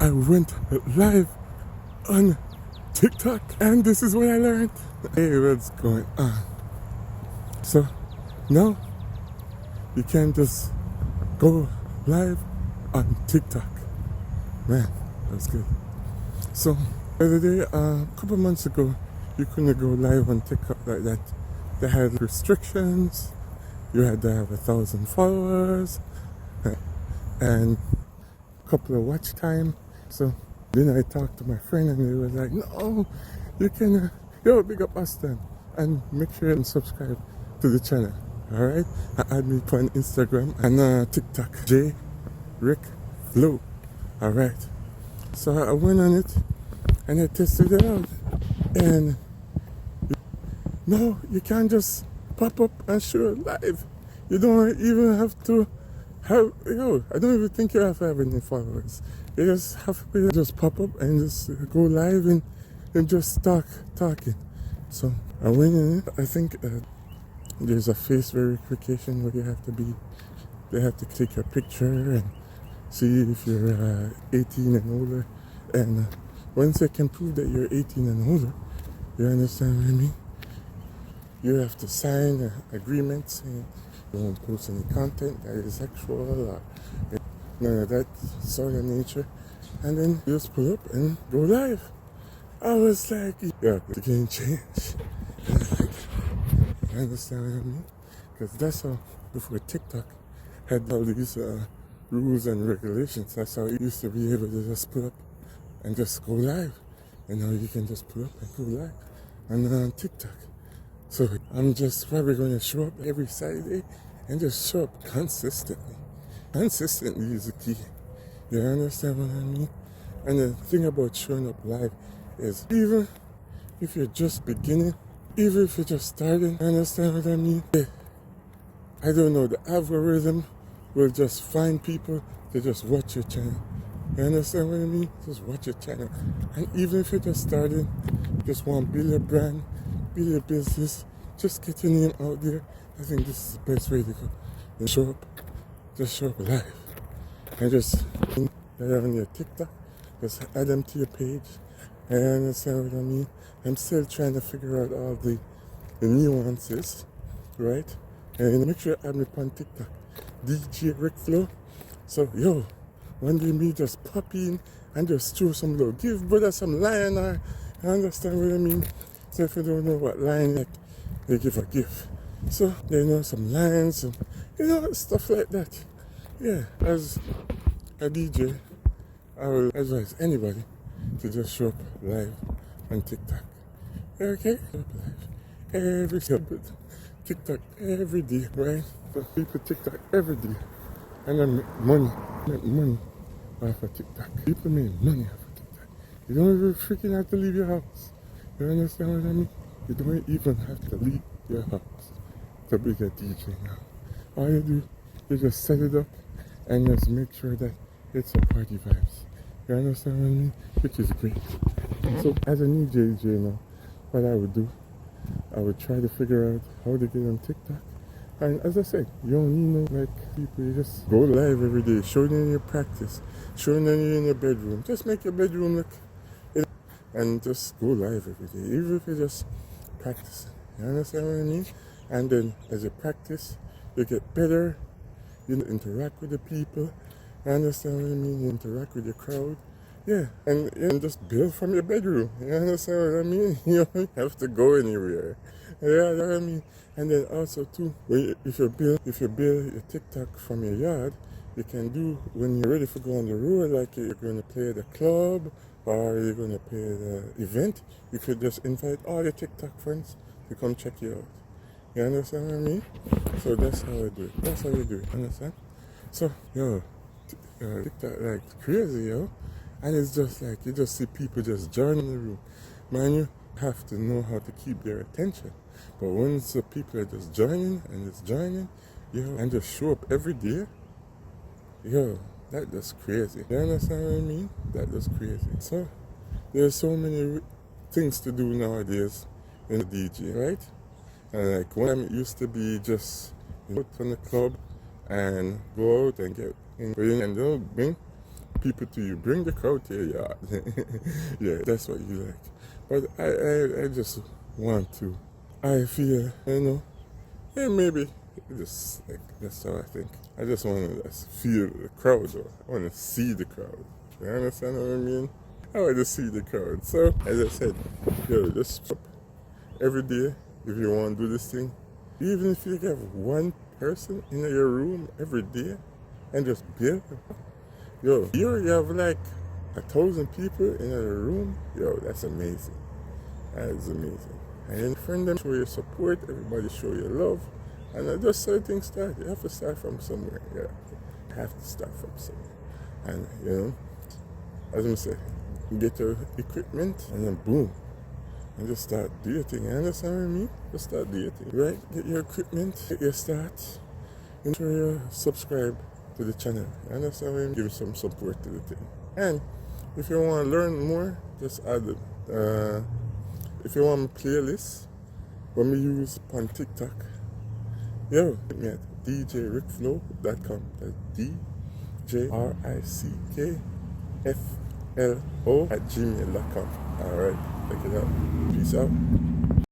I went live on TikTok, and this is what I learned. Hey, what's going on? So, no, you can't just go live on TikTok. Man, that's good. So, the other day, a couple months ago, you couldn't go live on TikTok like that. They had restrictions. You had to have 1,000 followers and a couple of watch time. So then I talked to my friend and they were like, no, you can, yo, big up Austin and make sure and subscribe to the channel. All right, add me on Instagram and TikTok, J Rick Flow. All right, so I went on it and I tested it out, and no, you can't just pop up and show it live. You don't even have to have, I don't even think you have to have any followers. You just have to just pop up and just go live and just talking. So I went in it. I think there's a face verification where they have to take your picture and see if you're 18 and older. And once they can prove that you're 18 and older, you understand what I mean? You have to sign an agreement saying you won't post any content that is sexual or none of that sort of nature. And then you just pull up and go live. I was like, yeah, the game changed. You understand what I mean? Because that's how, before TikTok had all these rules and regulations, that's how you used to be able to just pull up and just go live. And now you can just pull up and go live on TikTok. So I'm just probably going to show up every Saturday and just show up consistently. Consistently is the key. You understand what I mean? And the thing about showing up live is even if you're just beginning, even if you're just starting, you understand what I mean? I don't know, the algorithm will just find people to just watch your channel. You understand what I mean? Just watch your channel. And even if you're just starting, just want to build your brand, build your business, just get your name out there. I think this is the best way to go. And show up live. And just they're on your TikTok, just add them to your page. I understand what I mean? I'm still trying to figure out all the nuances, right? And make sure you add me on TikTok, DJ Rick Flow. So, yo, one day me just pop in and just throw some little, give brother some line or, you understand what I mean? So if you don't know what line, like, they give a gift. So, some lines, some, stuff like that. Yeah, as a DJ, I will advise anybody to just show up live on TikTok. Okay? Show up live every single TikTok every day, right? So people TikTok every day. And then make money off of TikTok. People make money off of TikTok. You don't even freaking have to leave your house. You understand what I mean? You don't even have to leave your house to be a DJ now. All you do is just set it up and just make sure that it's a party vibes. You understand what I mean? Which is great. So as a new DJ now, what I would do, I would try to figure out how to get on TikTok. And as I said, you don't need no people, you just go live every day, show them your practice, show them in your bedroom. Just make your bedroom look, and just go live every day, even if you're just practicing. You understand what I mean? And then as you practice, you get better, you interact with the people. You understand what I mean? You interact with your crowd. Yeah, and just build from your bedroom. You understand what I mean? You don't have to go anywhere. Yeah, you know what I mean? And then also too, if you build your TikTok from your yard, you can do when you're ready for go on the road, like you're going to play at a club or you're going to play at an event, you could just invite all your TikTok friends to come check you out. You understand what I mean? So that's how I do it. That's how you do it. Understand? So, TikTok like crazy, yo. And it's just like, you just see people just joining the room. Man, you have to know how to keep their attention. But once the people are just joining, and just show up every day, that just crazy. You understand what I mean? That just crazy. So, there's so many things to do nowadays in the DJ, right? And like one time it used to be just go to the club and go out and get in and don't bring. people to you. Bring the crowd to your yard. Yeah, that's what you like. But I just want to. I feel, yeah, maybe just like that's how I think. I just want to just feel the crowd, or I want to see the crowd. You understand what I mean? I want to see the crowd. So, as I said, just every day if you want to do this thing. Even if you have one person in your room every day and just build. Here you have like 1,000 people in a room. That's amazing. That is amazing. And then friend them, show your support, everybody show your love. And just so things start. You have to start from somewhere. Yeah. You have to start from somewhere. And as I say, you get your equipment and then boom. And just start do your thing. You understand what I mean? Just start do your thing. Right? Get your equipment, get your start. Make sure you subscribe to the channel. You understand what I mean? Give some support to the thing. And if you want to learn more, just add it. If you want a playlist, when we use on TikTok, hit me at djrickflow.com. That's DJRICKFLO@gmail.com. Alright, check it out. Peace out.